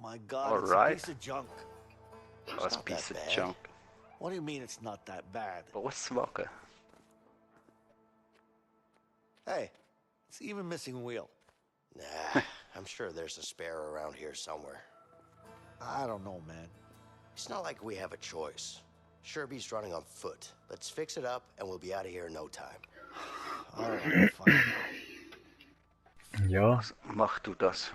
my God, All it's right. a piece of junk. Oh, it's a piece of junk. What do you mean it's not that bad? Bosswagen. Hey, it's even missing a wheel. Nah, I'm sure there's a spare around here somewhere. I don't know, man. It's not like we have a choice. Sherby's running on foot. Let's fix it up and we'll be out of here in no time. All right, fine. Ja. Mach du das.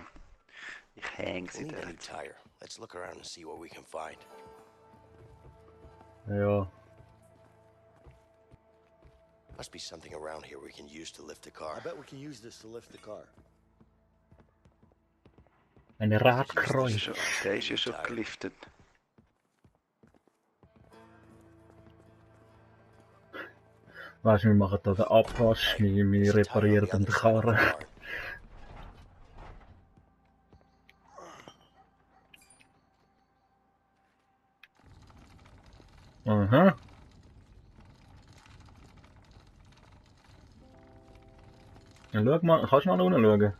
Ich häng We sie need a da. new tire. Let's look around and see what we can find. Ja. Must be something around here we can use to lift the car. I bet we can use this to lift the car. Eine Radkreuz. Der ist ja schon geliftet. Weißt du, wir machen da den Abwasch, wir reparieren dann die Karre. Aha. Ja, schau mal, kannst du mal unten schauen?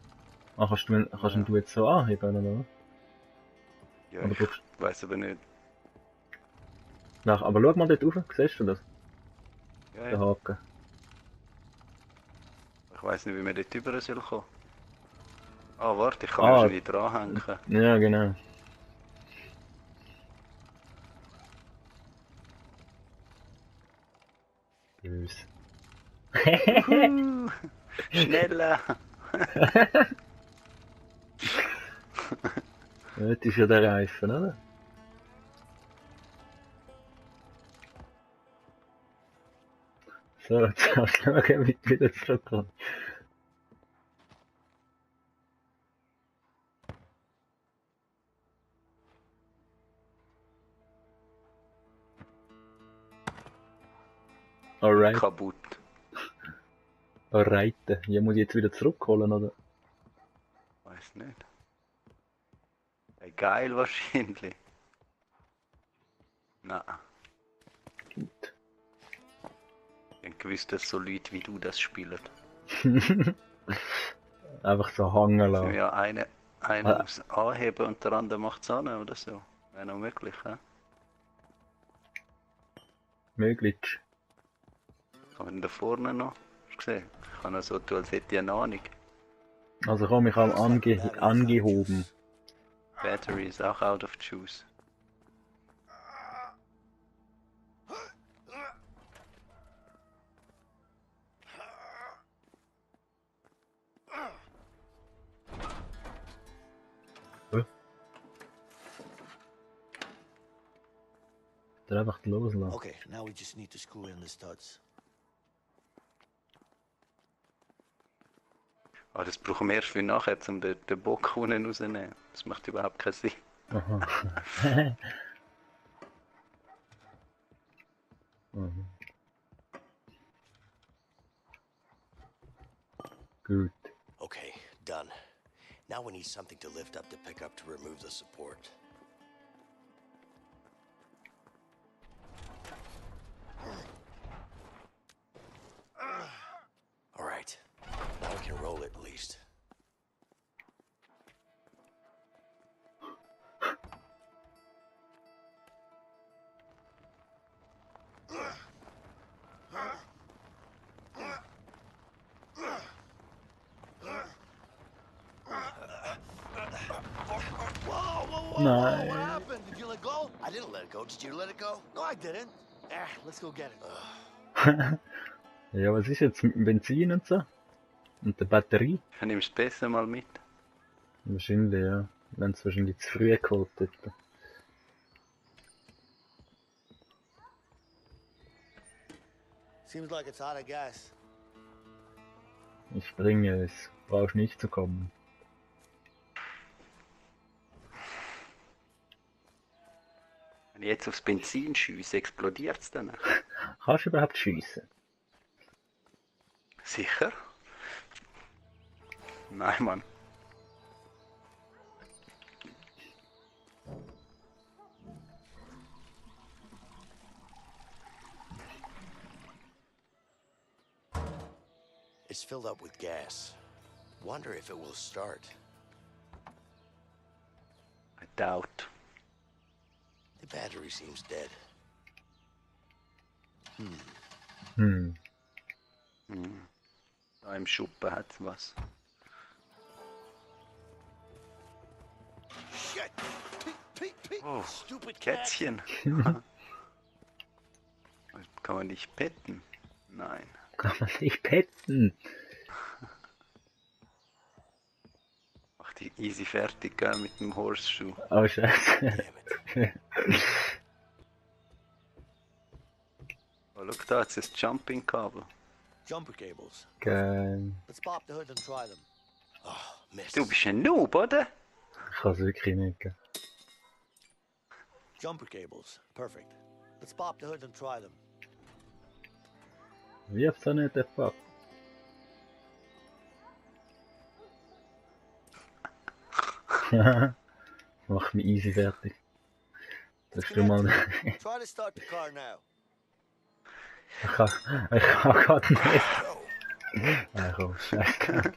Ah, kannst du jetzt so anheben, oder? Ja, Oder ich weiß aber nicht. Ach, aber schau mal dort rauf, siehst du das? Ja, Der ja. Haken. Ich weiß nicht, wie wir dort rüber sollen kommen. Ah, warte, ich kann wahrscheinlich dranhängen. Ja, genau. Böse. Schneller! Das ist ja der Reifen, oder? So, jetzt kannst du schauen, wie du wieder zurückkommst. Alright. Kaputt. Alright. Ja, muss ich jetzt wieder zurückholen, oder? Weiß nicht. Geil wahrscheinlich. Nein. Gut. Ich hab gewusst, dass so Leute wie du das spielen. Einfach so hängen lassen. Ja, einer muss anheben und der andere macht es an oder so. Wäre noch möglich, hä? Möglich. Kann man da vorne noch? Hast du gesehen? Ich kann noch so tun, als hätte ich eine Ahnung. Also komm, ich habe angehoben. Battery is auch out of juice. Der einfach loslassen. Okay, now we just need to screw in the studs. Ah, das brauchen wir erst für nachher, um den Bock unten rauszunehmen. Das macht überhaupt keinen Sinn. Aha. Mhm. Gut. Okay, done. Now we need something to lift up the pickup to remove the support. All right, now we can roll it at least. Nein. What happened? Did you let go? I didn't let it go. Did you let it go? No, I didn't. Let's go get it. Ja, was ist jetzt mit dem Benzin und so? Und der Batterie? Nimmst du besser mal mit? Wahrscheinlich, ja. Wir haben es wahrscheinlich zu früh geholt dort. Seems like it's out of gas. Ich bringe es. Brauchst nicht zu kommen. Wenn ich jetzt aufs Benzin schiesse, explodiert es dann? Kannst du überhaupt schiessen? Sicher? Nein, Mann. It's filled up with gas. Wonder if it will start. I doubt. The battery seems dead. Da im Schuppen hat's was. Shit! Pete, Pete! Oh, Stupid cat! Kätzchen. Kann man nicht petten? Nein. Kann man nicht petzen. Mach die easy fertig, gell, mit dem Horseshoe. Oh Scheiße. Oh, schau da, jetzt ist das Jumping-Kabel. Jumper cables. Geil. Let's pop the hood and try them. Oh, missed. Du bist ein Noob, oder? Ich kann es wirklich nicht. Gell. Jumper cables. Perfect. Let's pop the hood and try them. Wirf's doch nicht, der Fuck. Mach mich easy fertig. Das ist mal. Try to start the car now. Ich kann gerade nicht. Ach komm, Scheiße.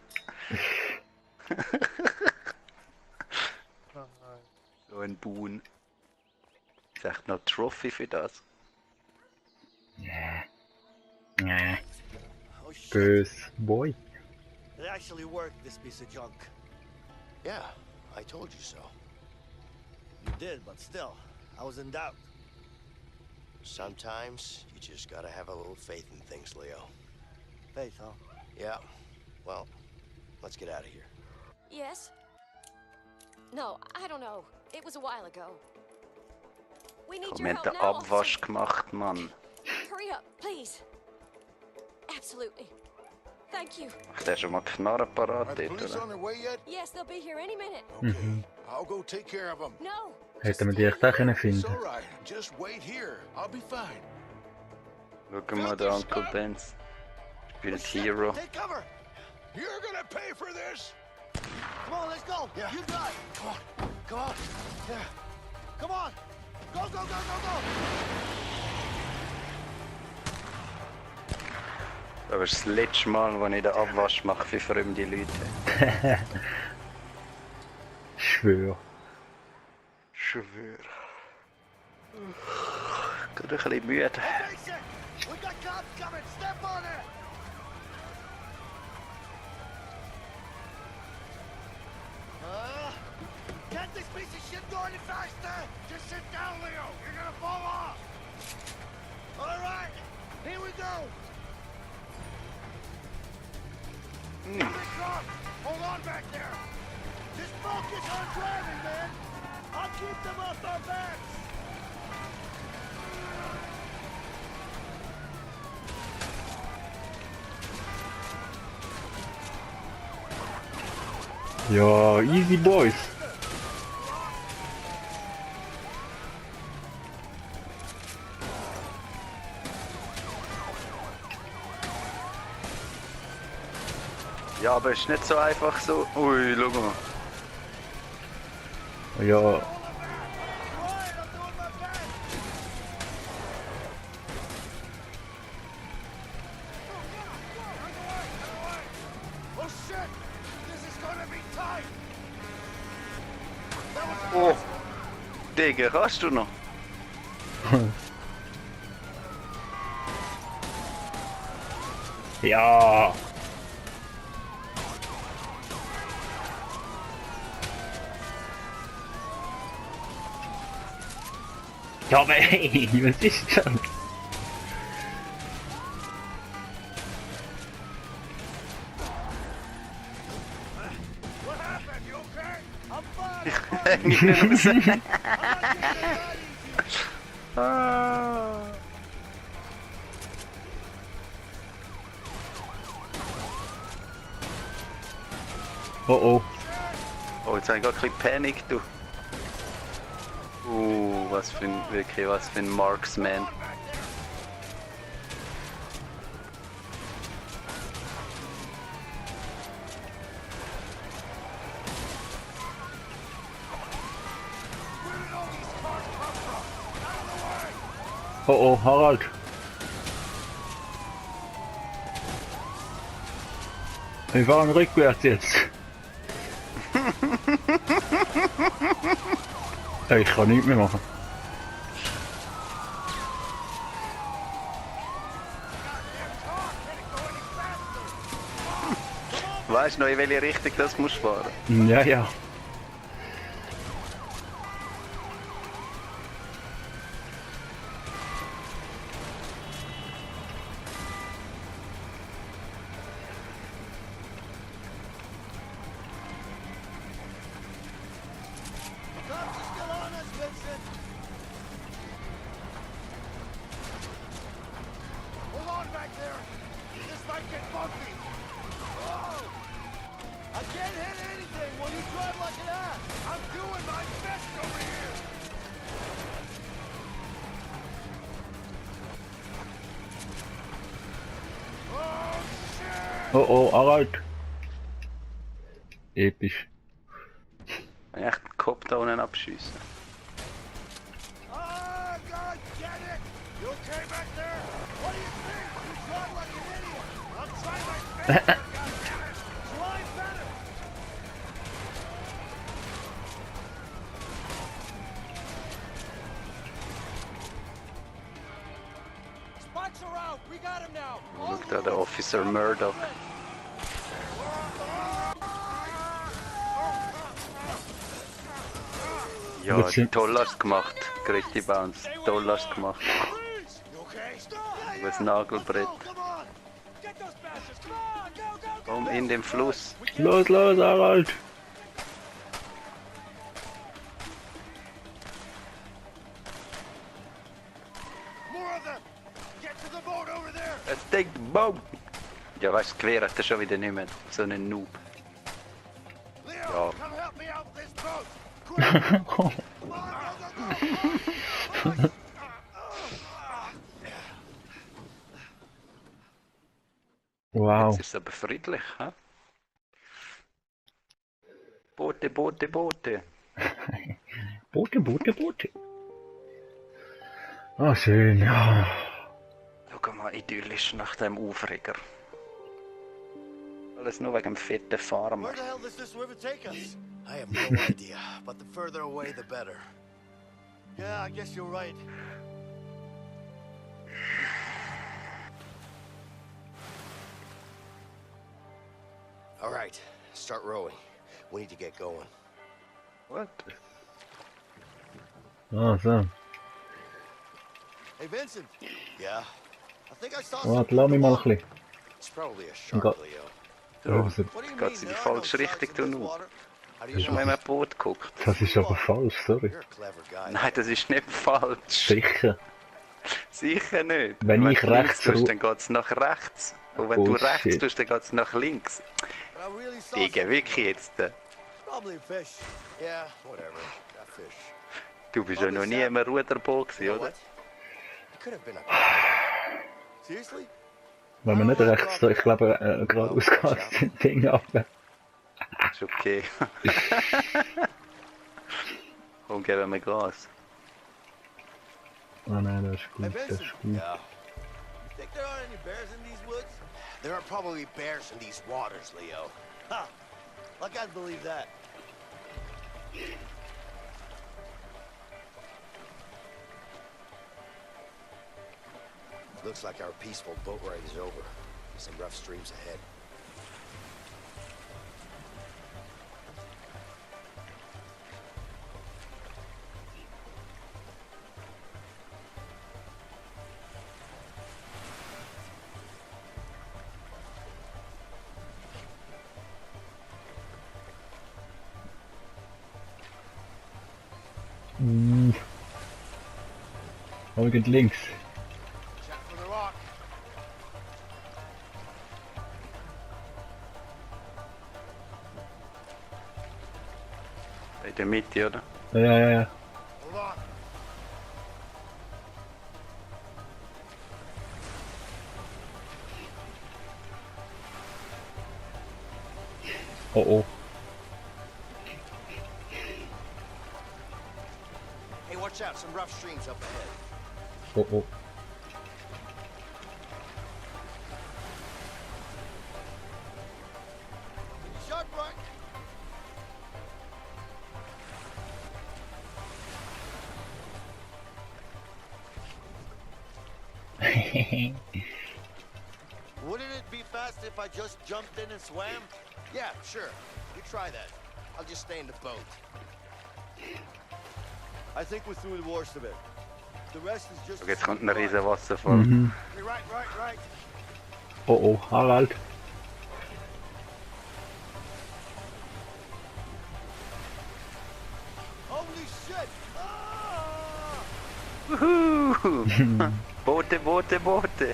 So ein Buhn. Ist echt noch Trophy für das. Nee. Oh shit. Bös Boy. It actually worked, this piece of junk. Yeah, I told you so. You did, but still, I was in doubt. Sometimes you just gotta have a little faith in things, Leo. Faith, huh? Yeah. Well, let's get out of here. Yes? No, I don't know. It was a while ago. We need Komm, your wir help haben den now, Abwasch officer. gemacht, Mann. Hurry up, please. Absolutely. Thank you. Macht der schon mal Knarre Are parat the dort, police oder? on their way yet? Yes, they'll be here any minute. Okay, I'll go take care of them. No. Hätten wir die echt auch können It's finden. alright. Just wait here. I'll be fine. Schau mal, der Uncle Benz spielt Hero. Take cover! You're gonna pay for this. Come on, let's go! Yeah. You drive! Come on. Come on. Yeah. Come on! Go, go, go, go, go! Das ist das letzte Mal, wo ich den Abwasch mache für fremde Leute. Schwör. Schwör. Ich bin ein bisschen müde. Okay, shit! We got cops coming! Step on it! Get this piece of shit going any faster! Just sit down, Leo! You're gonna fall off! Alright! Here we go! Hold on back there! Just focus on driving, man! I'll keep them off our backs! Ja, easy boys. Ja, aber es ist nicht so einfach so. Ui, schau mal. Ja, Right, I'm doing my best! Oh shit! This is gonna be tight! That was Oh! Digga, kannst du noch? ja. Ja, aber hey, was ist das? What happened? You okay? I'm fine! Häng ich nicht raus. I'm not getting that easy! Ah. Oh oh. Oh, jetzt habe ich gerade ein bisschen Panik, du. Was für ein, wirklich, was für ein Marksman. Oh oh, Harald. Wir fahren rückwärts jetzt. Ich kann nichts mehr machen. Weißt du noch, in welche Richtung das musst fahren? Ja, ja. Cops are still on us, Vincent. Hold on back there. This might get bumpy. Whoa! I can't hit anything when you drive like that. I'm doing my best over here. Oh shit! Oh oh, Harald. Episch. Echt den Kopf da unten abschiessen. Oh God, get it! You okay back there? What do you think? You drive like an idiot. I'm trying my best. God damn it! Drive better. Spikes are out. We got him now. Look da, der Officer Murdoch. Ja, toll hast du gemacht, Gritibaunz. Toll hast du gemacht. You okay? Über das Nagelbrett. Come on! Get those bastards! Come on! Go, go, go! Um in den Fluss. Los, los, Harald. More of them! Get to the boat over there! Es denkt Baum! Ja, weißt du, Gewehr hat er schon wieder nicht mehr. So einen Noob. Leo, Ja. come help me out with this boat! Quick! Come on, go, go, go! Wow. Jetzt ist es aber friedlich, hä? Boote, Boote, Boote. Boote, Boote, Boote. Ah, schön, ja. Schau mal, idyllisch nach dem Aufreger. Alles nur wegen dem fetten Farmer. Where the hell does this river take us? I have no idea, but the further away, the better. Yeah, I guess you're right. All right, start rowing. We need to get going. What? Ah, so. Hey, Vincent. Yeah, I think I saw Warte, lass mich mal ein bisschen. it's probably a shark, Got- Leo. So, Also, What do you jetzt mean? geht's in There die are no falsche sharks Richtung, in du this Noob. water. How do Du you hast know? mal in ein Boot geguckt. das ist aber falsch, sorry. You're a clever guy. Nein, das ist nicht falsch. Sicher. Sicher nicht. Wenn ich du links rechts tust, ru- dann geht's nach rechts. Und wenn du rechts Bullshit. tust, dann geht's nach links. But I really saw Digga, something. wirklich jetzt. Probably a fish. Yeah, whatever. Got fish. Du bist ja noch nie im Ruderboot You gewesen, know oder? what? It could have been a... Seriously? Wenn man nicht rechts, ich glaube, geradeaus geht das Ding ab. Ist okay. Komm, geben wir Gas. Ah nein, das ist Hey, gut, das Vincent. ist gut. Yeah. You think there aren't any bears in these woods? There are probably bears in these waters, Leo. Ha! Like I'd believe that. Looks like our peaceful boat ride is over. Some rough streams ahead. Folgend links. Check for the rock. In der Mitte, oder? Ja, ja, ja. Hold on. Oh oh. Hey, watch out. Some rough streams up ahead. Oh oh. Shark right. Wouldn't it be fast if I just jumped in and swam? Yeah, sure. You try that. I'll just stay in the boat. I think we're through the worst of it. The rest is just... Okay, jetzt kommt ein riesen Wasserfall. Mhm. Right. Oh oh, Harald. Holy shit! Ah! Wuhu! Boote! Oh, see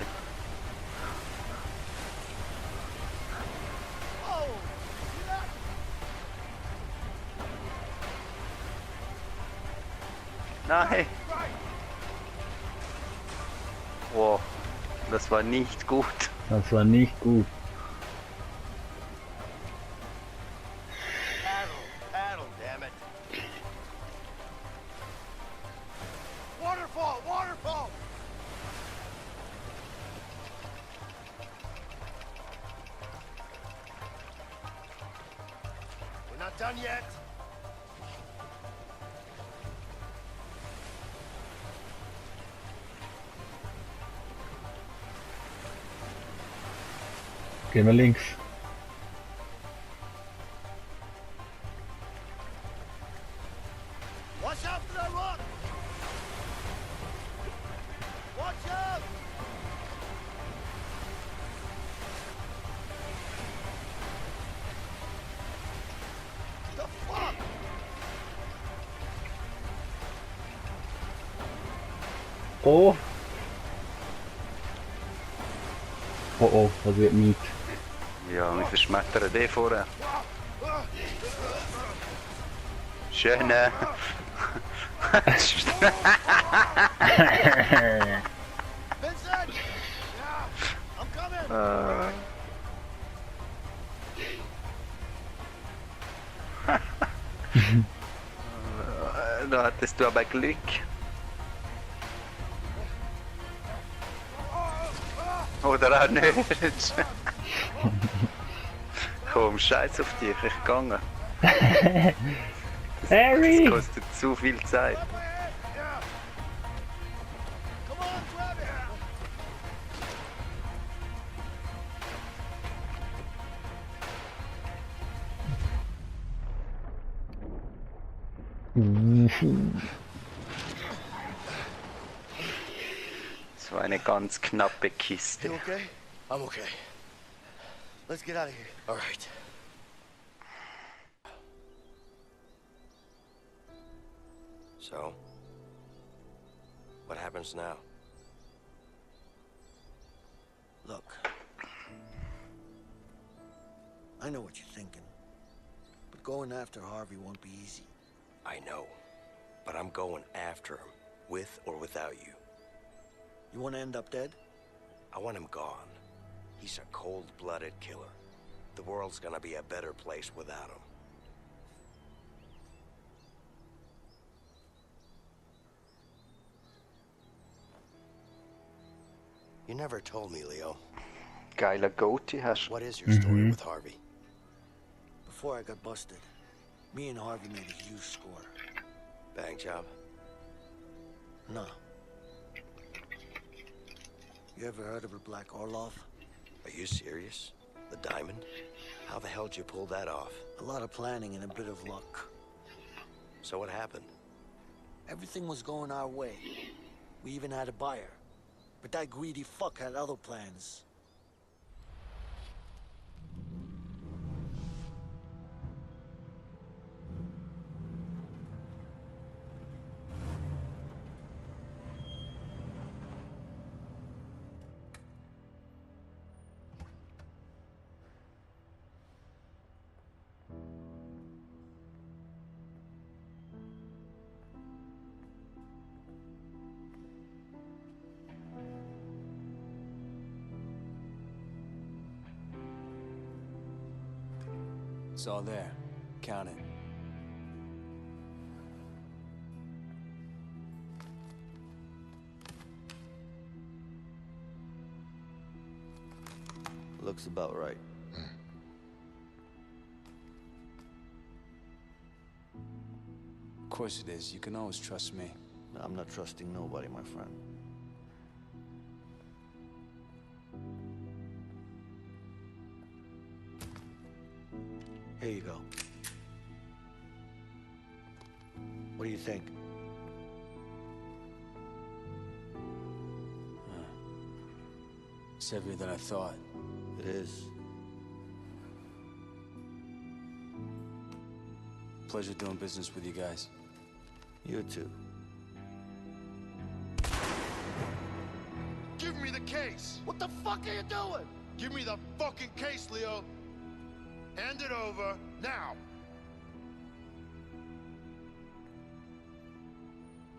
that? Nein! Right. Wow, das war nicht gut. Das war nicht gut. Paddle, damn it. Waterfall! We're not done yet. Gehen wir links. Watch out for that rock! Watch out! The fuck? Oh. Oh oh, das wird nicht. Ja, wir verschmettern den vorher. Schöne. Vincent! Yeah, I'm coming! Da hattest du aber Glück. Oder auch nicht. Komm, scheiß auf dich, ich gegangen. Harry! Das kostet zu viel Zeit. Yeah. Come on, grab it! Das war eine ganz knappe Kiste. You okay? I'm okay. Let's get out of here. All right. So, what happens now? Look, I know what you're thinking, but going after Harvey won't be easy. I know, but I'm going after him, with or without you. You want to end up dead? I want him gone. He's a cold-blooded killer. The world's gonna be a better place without him. You never told me, Leo. Geiler Goatee hast du. What is your story with Harvey? Before I got busted, me and Harvey made a huge score. Bang job? No. You ever heard of a Black Orlov? Are you serious? The diamond? How the hell did you pull that off? A lot of planning and a bit of luck. So what happened? Everything was going our way. We even had a buyer. But that greedy fuck had other plans. It's all there. Count it. Looks about right. Of course it is. You can always trust me. I'm not trusting nobody, my friend. Here you go. What do you think? It's heavier than I thought. It is. Pleasure doing business with you guys. You too. Give me the case. What the fuck are you doing? Give me the fucking case, Leo. Hand it over now.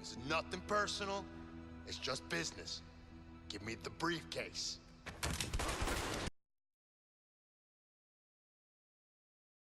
This is nothing personal. It's just business. Give me the briefcase.